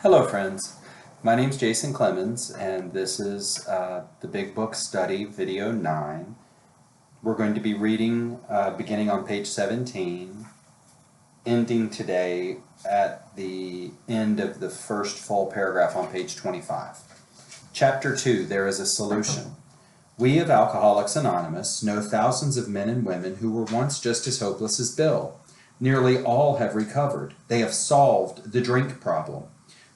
Hello, friends. My name is Jason Clemens, and this is the Big Book Study, Video 9. We're going to be reading beginning on page 17, ending today at the end of the first full paragraph on page 25. Chapter 2, There is a Solution. We of Alcoholics Anonymous know thousands of men and women who were once just as hopeless as Bill. Nearly all have recovered. They have solved the drink problem.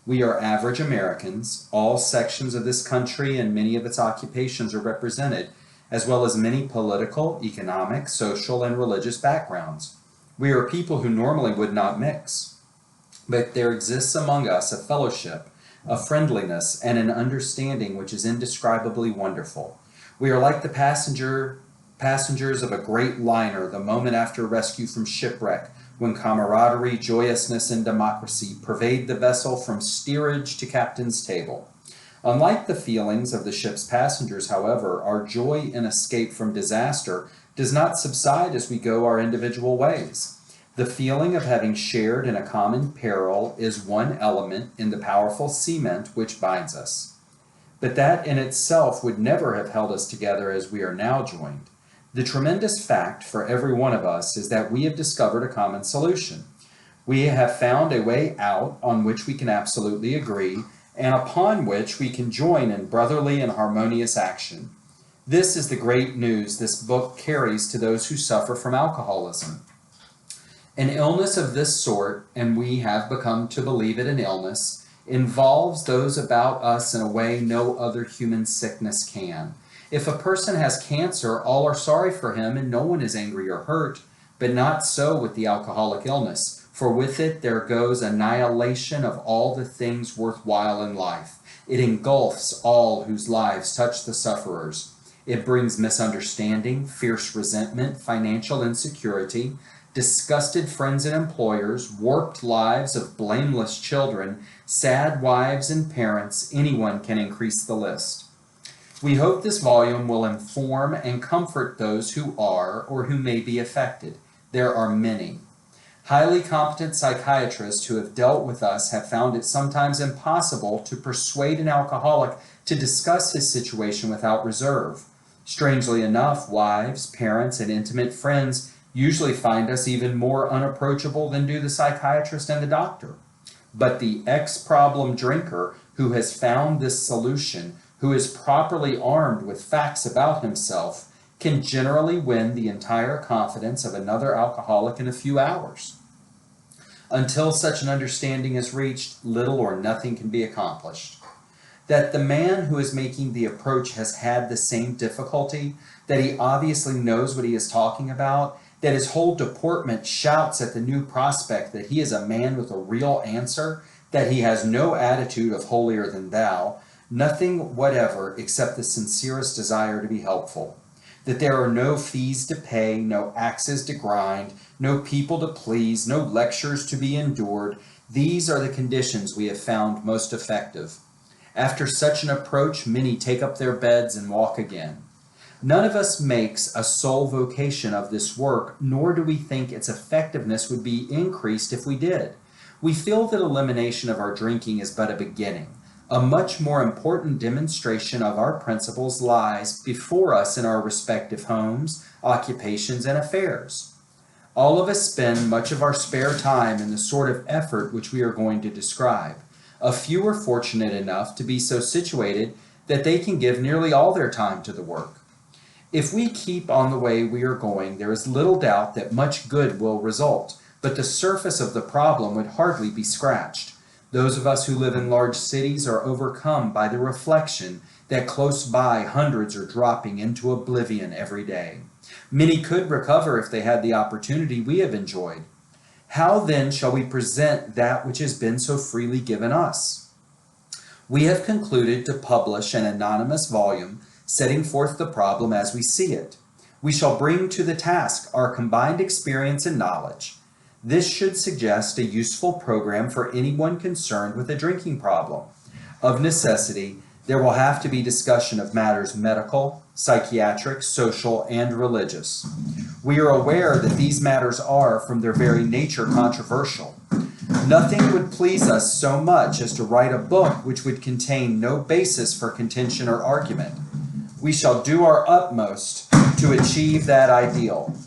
We are average Americans. All sections of this country and many of its occupations are represented, as well as many political, economic, social, and religious backgrounds. We are people who normally would not mix. But there exists among us a fellowship, a friendliness, and an understanding which is indescribably wonderful. We are like the passengers of a great liner the moment after rescue from shipwreck, when camaraderie, joyousness, and democracy pervade the vessel from steerage to captain's table. Unlike the feelings of the ship's passengers, however, our joy in escape from disaster does not subside as we go our individual ways. The feeling of having shared in a common peril is one element in the powerful cement which binds us. But that in itself would never have held us together as we are now joined. The tremendous fact for every one of us is that we have discovered a common solution. We have found a way out on which we can absolutely agree, and upon which we can join in brotherly and harmonious action. This is the great news this book carries to those who suffer from alcoholism. An illness of this sort, and we have become to believe it an illness, involves those about us in a way no other human sickness can. If a person has cancer, all are sorry for him and no one is angry or hurt, but not so with the alcoholic illness, for with it there goes annihilation of all the things worthwhile in life. It engulfs all whose lives touch the sufferers. It brings misunderstanding, fierce resentment, financial insecurity, disgusted friends and employers, warped lives of blameless children, sad wives and parents. Anyone can increase the list. We hope this volume will inform and comfort those who are or who may be affected. There are many. Highly competent psychiatrists who have dealt with us have found it sometimes impossible to persuade an alcoholic to discuss his situation without reserve. Strangely enough, wives, parents, and intimate friends usually find us even more unapproachable than do the psychiatrist and the doctor. But the ex-problem drinker who has found this solution, who is properly armed with facts about himself, can generally win the entire confidence of another alcoholic in a few hours. Until such an understanding is reached, little or nothing can be accomplished. That the man who is making the approach has had the same difficulty, that he obviously knows what he is talking about, that his whole deportment shouts at the new prospect that he is a man with a real answer, that he has no attitude of holier than thou, nothing whatever except the sincerest desire to be helpful, that there are no fees to pay, no axes to grind, no people to please, no lectures to be endured. These are the conditions we have found most effective. After such an approach, many take up their beds and walk again. None of us makes a sole vocation of this work, nor do we think its effectiveness would be increased if we did. We feel that elimination of our drinking is but a beginning. A much more important demonstration of our principles lies before us in our respective homes, occupations, and affairs. All of us spend much of our spare time in the sort of effort which we are going to describe. A few are fortunate enough to be so situated that they can give nearly all their time to the work. If we keep on the way we are going, there is little doubt that much good will result, but the surface of the problem would hardly be scratched. Those of us who live in large cities are overcome by the reflection that close by hundreds are dropping into oblivion every day. Many could recover if they had the opportunity we have enjoyed. How then shall we present that which has been so freely given us? We have concluded to publish an anonymous volume setting forth the problem as we see it. We shall bring to the task our combined experience and knowledge. This should suggest a useful program for anyone concerned with a drinking problem. Of necessity, there will have to be discussion of matters medical, psychiatric, social, and religious. We are aware that these matters are, from their very nature, controversial. Nothing would please us so much as to write a book which would contain no basis for contention or argument. We shall do our utmost to achieve that ideal.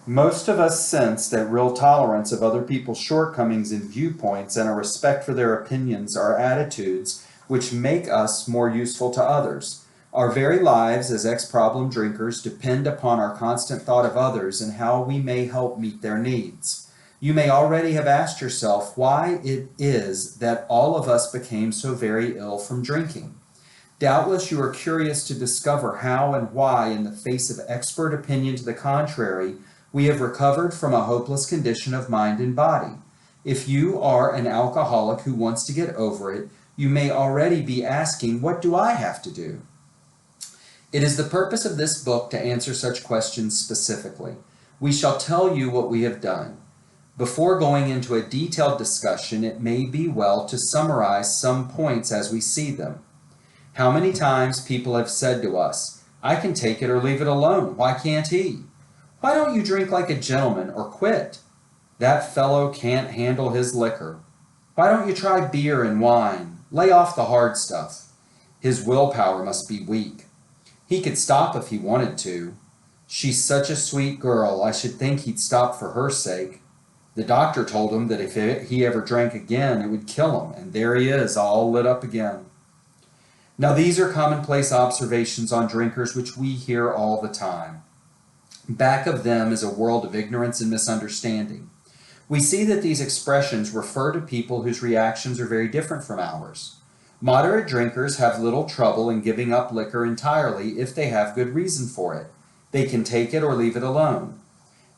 Most of us sense that real tolerance of other people's shortcomings and viewpoints and a respect for their opinions are attitudes which make us more useful to others. Our very lives as ex-problem drinkers depend upon our constant thought of others and how we may help meet their needs. You may already have asked yourself why it is that all of us became so very ill from drinking. Doubtless you are curious to discover how and why, in the face of expert opinion to the contrary, we have recovered from a hopeless condition of mind and body. If you are an alcoholic who wants to get over it, you may already be asking, what do I have to do? It is the purpose of this book to answer such questions specifically. We shall tell you what we have done. Before going into a detailed discussion, it may be well to summarize some points as we see them. How many times people have said to us, I can take it or leave it alone. Why can't he? Why don't you drink like a gentleman or quit? That fellow can't handle his liquor. Why don't you try beer and wine? Lay off the hard stuff. His willpower must be weak. He could stop if he wanted to. She's such a sweet girl, I should think he'd stop for her sake. The doctor told him that if he ever drank again, it would kill him, and there he is, all lit up again. Now these are commonplace observations on drinkers which we hear all the time. Back of them is a world of ignorance and misunderstanding. We see that these expressions refer to people whose reactions are very different from ours. Moderate drinkers have little trouble in giving up liquor entirely if they have good reason for it. They can take it or leave it alone.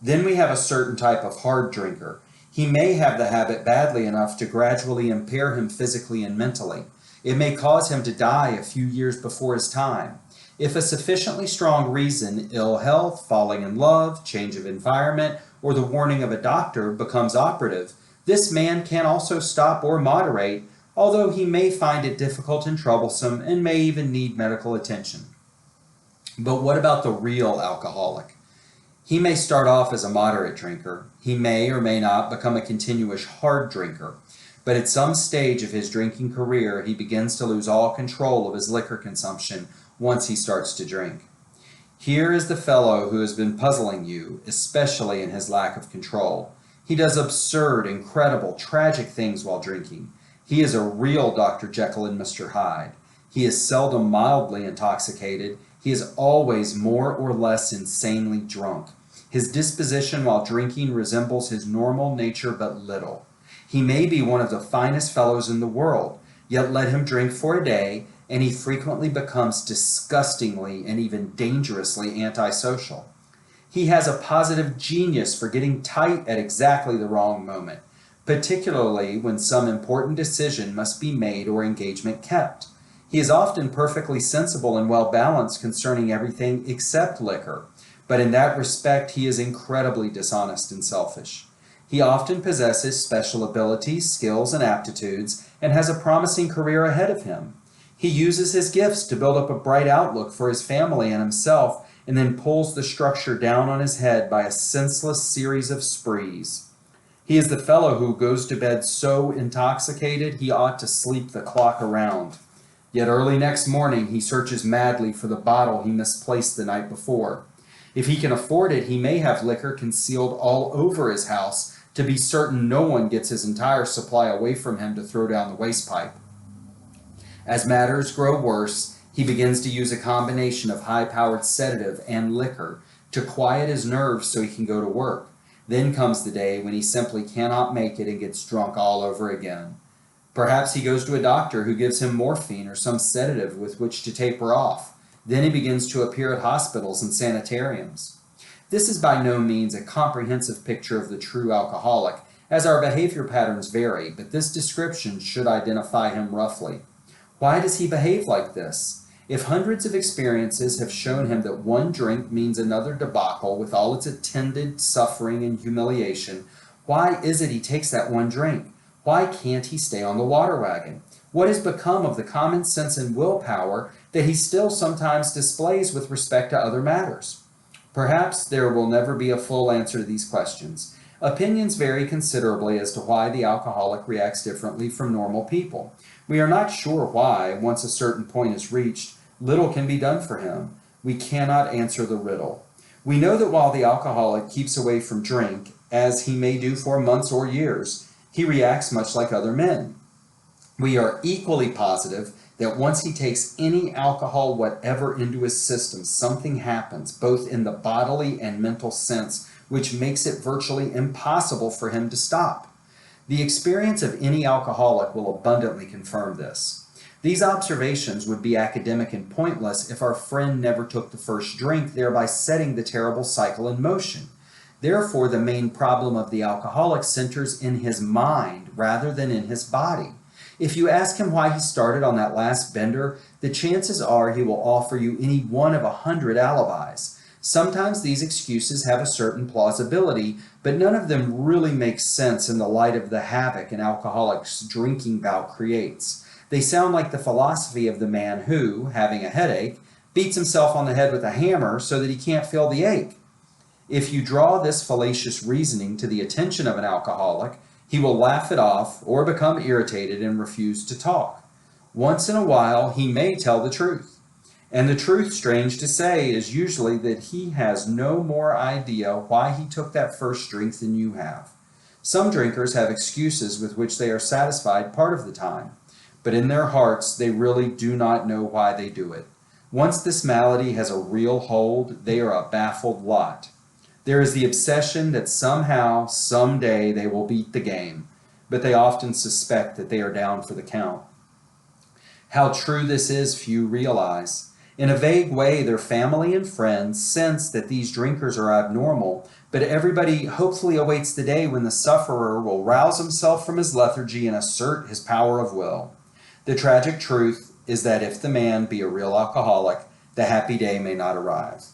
Then we have a certain type of hard drinker. He may have the habit badly enough to gradually impair him physically and mentally. It may cause him to die a few years before his time. If a sufficiently strong reason, ill health, falling in love, change of environment, or the warning of a doctor becomes operative, this man can also stop or moderate, although he may find it difficult and troublesome and may even need medical attention. But what about the real alcoholic? He may start off as a moderate drinker. He may or may not become a continuous hard drinker. But at some stage of his drinking career, he begins to lose all control of his liquor consumption once he starts to drink. Here is the fellow who has been puzzling you, especially in his lack of control. He does absurd, incredible, tragic things while drinking. He is a real Dr. Jekyll and Mr. Hyde. He is seldom mildly intoxicated. He is always more or less insanely drunk. His disposition while drinking resembles his normal nature but little. He may be one of the finest fellows in the world, yet let him drink for a day, and he frequently becomes disgustingly and even dangerously antisocial. He has a positive genius for getting tight at exactly the wrong moment, particularly when some important decision must be made or engagement kept. He is often perfectly sensible and well-balanced concerning everything except liquor, but in that respect he is incredibly dishonest and selfish. He often possesses special abilities, skills, and aptitudes, and has a promising career ahead of him. He uses his gifts to build up a bright outlook for his family and himself, and then pulls the structure down on his head by a senseless series of sprees. He is the fellow who goes to bed so intoxicated he ought to sleep the clock around. Yet early next morning he searches madly for the bottle he misplaced the night before. If he can afford it, he may have liquor concealed all over his house to be certain no one gets his entire supply away from him to throw down the waste pipe. As matters grow worse, he begins to use a combination of high-powered sedative and liquor to quiet his nerves so he can go to work. Then comes the day when he simply cannot make it and gets drunk all over again. Perhaps he goes to a doctor who gives him morphine or some sedative with which to taper off. Then he begins to appear at hospitals and sanitariums. This is by no means a comprehensive picture of the true alcoholic, as our behavior patterns vary, but this description should identify him roughly. Why does he behave like this? If hundreds of experiences have shown him that one drink means another debacle with all its attendant suffering and humiliation, why is it he takes that one drink? Why can't he stay on the water wagon? What has become of the common sense and willpower that he still sometimes displays with respect to other matters? Perhaps there will never be a full answer to these questions. Opinions vary considerably as to why the alcoholic reacts differently from normal people. We are not sure why, once a certain point is reached, little can be done for him. We cannot answer the riddle. We know that while the alcoholic keeps away from drink, as he may do for months or years, he reacts much like other men. We are equally positive that once he takes any alcohol whatever into his system, something happens, both in the bodily and mental sense, which makes it virtually impossible for him to stop. The experience of any alcoholic will abundantly confirm this. These observations would be academic and pointless if our friend never took the first drink, thereby setting the terrible cycle in motion. Therefore, the main problem of the alcoholic centers in his mind rather than in his body. If you ask him why he started on that last bender, the chances are he will offer you any one of 100 alibis. Sometimes these excuses have a certain plausibility, but none of them really make sense in the light of the havoc an alcoholic's drinking bout creates. They sound like the philosophy of the man who, having a headache, beats himself on the head with a hammer so that he can't feel the ache. If you draw this fallacious reasoning to the attention of an alcoholic, he will laugh it off or become irritated and refuse to talk. Once in a while, he may tell the truth. And the truth, strange to say, is usually that he has no more idea why he took that first drink than you have. Some drinkers have excuses with which they are satisfied part of the time, but in their hearts they really do not know why they do it. Once this malady has a real hold, they are a baffled lot. There is the obsession that somehow, someday, they will beat the game, but they often suspect that they are down for the count. How true this is, few realize. In a vague way, their family and friends sense that these drinkers are abnormal, but everybody hopefully awaits the day when the sufferer will rouse himself from his lethargy and assert his power of will. The tragic truth is that if the man be a real alcoholic, the happy day may not arrive.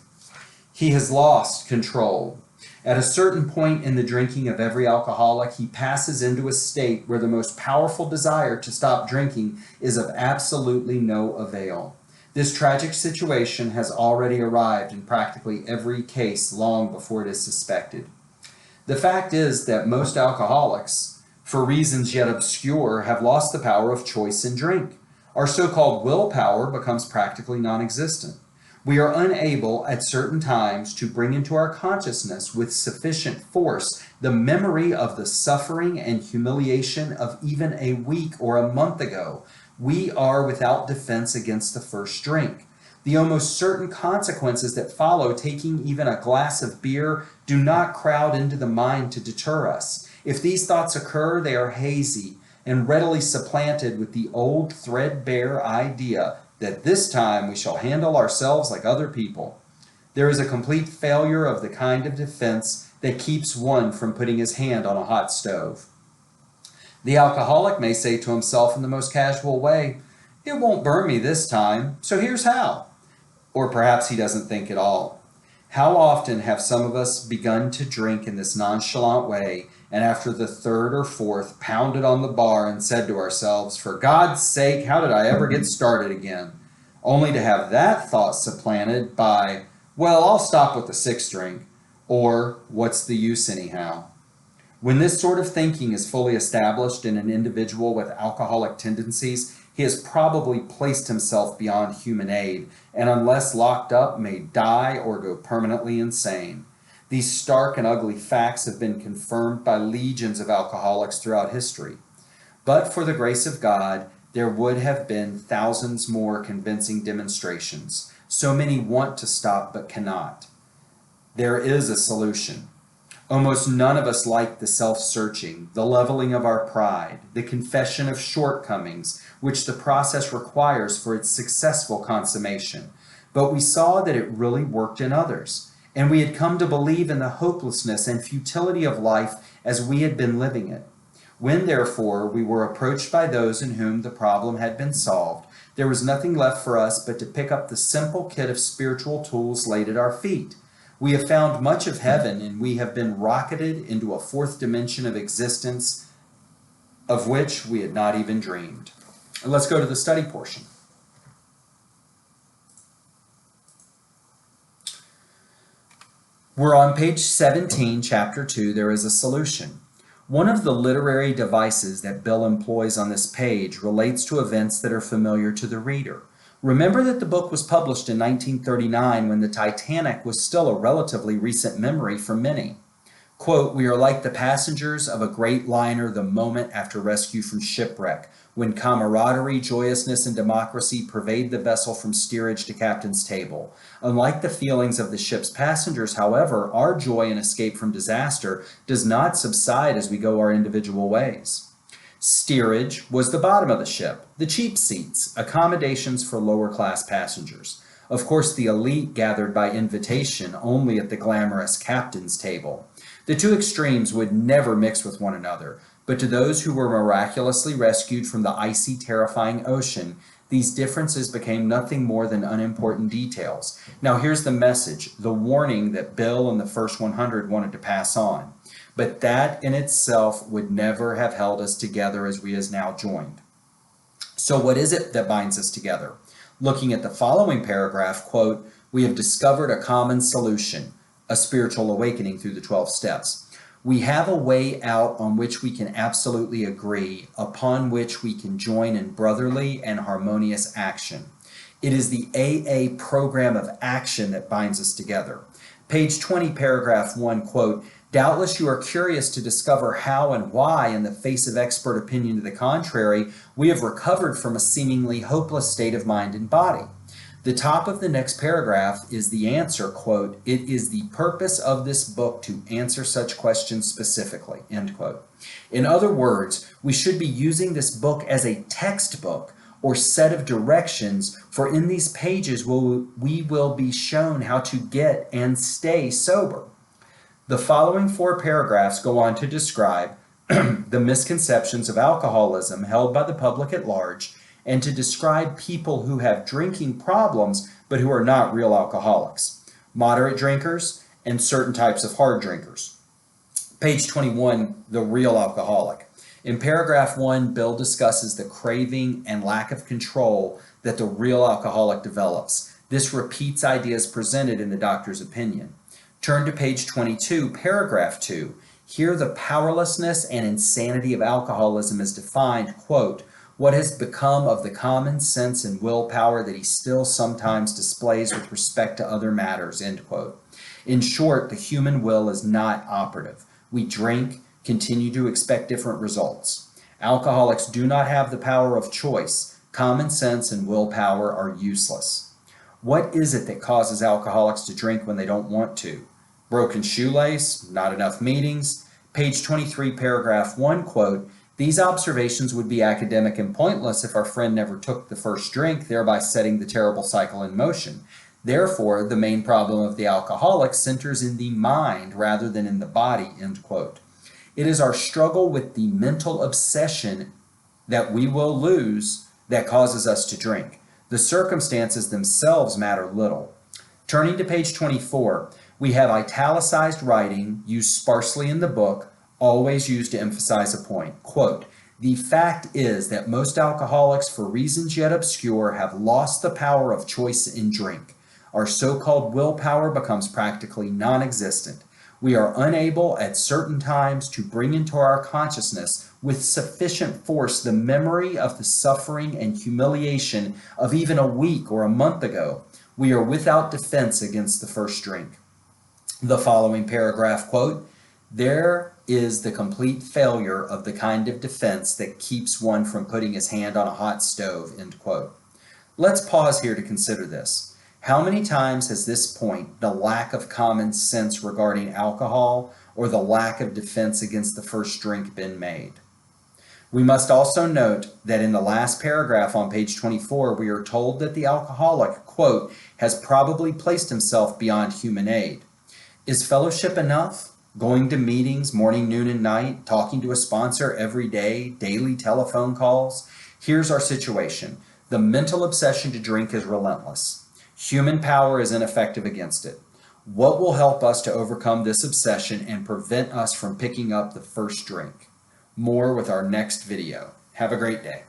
He has lost control. At a certain point in the drinking of every alcoholic, he passes into a state where the most powerful desire to stop drinking is of absolutely no avail. This tragic situation has already arrived in practically every case long before it is suspected. The fact is that most alcoholics, for reasons yet obscure, have lost the power of choice in drink. Our so-called willpower becomes practically non-existent. We are unable at certain times to bring into our consciousness with sufficient force the memory of the suffering and humiliation of even a week or a month ago. We are without defense against the first drink. The almost certain consequences that follow taking even a glass of beer do not crowd into the mind to deter us. If these thoughts occur, they are hazy and readily supplanted with the old threadbare idea that this time we shall handle ourselves like other people. There is a complete failure of the kind of defense that keeps one from putting his hand on a hot stove. The alcoholic may say to himself in the most casual way, "It won't burn me this time, so here's how." Or perhaps he doesn't think at all. How often have some of us begun to drink in this nonchalant way, and after the third or fourth pounded on the bar and said to ourselves, "For God's sake, how did I ever get started again?" Only to have that thought supplanted by, "Well, I'll stop with the sixth drink," or "What's the use anyhow?" When this sort of thinking is fully established in an individual with alcoholic tendencies, he has probably placed himself beyond human aid, and unless locked up, may die or go permanently insane. These stark and ugly facts have been confirmed by legions of alcoholics throughout history. But for the grace of God, there would have been thousands more convincing demonstrations. So many want to stop but cannot. There is a solution. Almost none of us like the self-searching, the leveling of our pride, the confession of shortcomings, which the process requires for its successful consummation. But we saw that it really worked in others, and we had come to believe in the hopelessness and futility of life as we had been living it. When, therefore, we were approached by those in whom the problem had been solved, there was nothing left for us but to pick up the simple kit of spiritual tools laid at our feet. We have found much of heaven, and we have been rocketed into a fourth dimension of existence of which we had not even dreamed. And let's go to the study portion. We're on page 17, chapter 2, There is a Solution. One of the literary devices that Bill employs on this page relates to events that are familiar to the reader. Remember that the book was published in 1939 when the Titanic was still a relatively recent memory for many. Quote, "We are like the passengers of a great liner the moment after rescue from shipwreck, when camaraderie, joyousness, and democracy pervade the vessel from steerage to captain's table. Unlike the feelings of the ship's passengers, however, our joy in escape from disaster does not subside as we go our individual ways." Steerage was the bottom of the ship, the cheap seats, accommodations for lower class passengers. Of course, the elite gathered by invitation only at the glamorous captain's table. The two extremes would never mix with one another, but to those who were miraculously rescued from the icy, terrifying ocean, these differences became nothing more than unimportant details. Now here's the message, the warning that Bill and the first 100 wanted to pass on. But that in itself would never have held us together as we is now joined. So what is it that binds us together? Looking at the following paragraph, quote, "We have discovered a common solution, a spiritual awakening through the 12 steps. We have a way out on which we can absolutely agree, upon which we can join in brotherly and harmonious action. It is the AA program of action that binds us together." Page 20, paragraph 1, quote, "Doubtless you are curious to discover how and why, in the face of expert opinion to the contrary, we have recovered from a seemingly hopeless state of mind and body." The top of the next paragraph is the answer, quote, "It is the purpose of this book to answer such questions specifically," end quote. In other words, we should be using this book as a textbook or set of directions, for in these pages we will be shown how to get and stay sober. The following 4 paragraphs go on to describe the misconceptions of alcoholism held by the public at large, and to describe people who have drinking problems but who are not real alcoholics, moderate drinkers, and certain types of hard drinkers. Page 21, the real alcoholic. In paragraph 1, Bill discusses the craving and lack of control that the real alcoholic develops. This repeats ideas presented in the doctor's opinion. Turn to page 22, paragraph 2. Here the powerlessness and insanity of alcoholism is defined, quote, "What has become of the common sense and willpower that he still sometimes displays with respect to other matters," end quote. In short, the human will is not operative. We drink, continue to expect different results. Alcoholics do not have the power of choice. Common sense and willpower are useless. What is it that causes alcoholics to drink when they don't want to? Broken shoelace, not enough meetings. Page 23, paragraph 1, quote, "These observations would be academic and pointless if our friend never took the first drink, thereby setting the terrible cycle in motion. Therefore, the main problem of the alcoholic centers in the mind rather than in the body," end quote. It is our struggle with the mental obsession that we will lose that causes us to drink. The circumstances themselves matter little. Turning to page 24, we have italicized writing used sparsely in the book, always used to emphasize a point. Quote, "The fact is that most alcoholics, for reasons yet obscure, have lost the power of choice in drink. Our so-called willpower becomes practically non-existent. We are unable at certain times to bring into our consciousness with sufficient force the memory of the suffering and humiliation of even a week or a month ago. We are without defense against the first drink." The following paragraph, quote, "There is the complete failure of the kind of defense that keeps one from putting his hand on a hot stove," end quote. Let's pause here to consider this. How many times has this point, the lack of common sense regarding alcohol or the lack of defense against the first drink, been made? We must also note that in the last paragraph on page 24, we are told that the alcoholic, quote, "has probably placed himself beyond human aid." Is fellowship enough? Going to meetings morning, noon, and night, talking to a sponsor every day, daily telephone calls? Here's our situation. The mental obsession to drink is relentless. Human power is ineffective against it. What will help us to overcome this obsession and prevent us from picking up the first drink? More with our next video. Have a great day.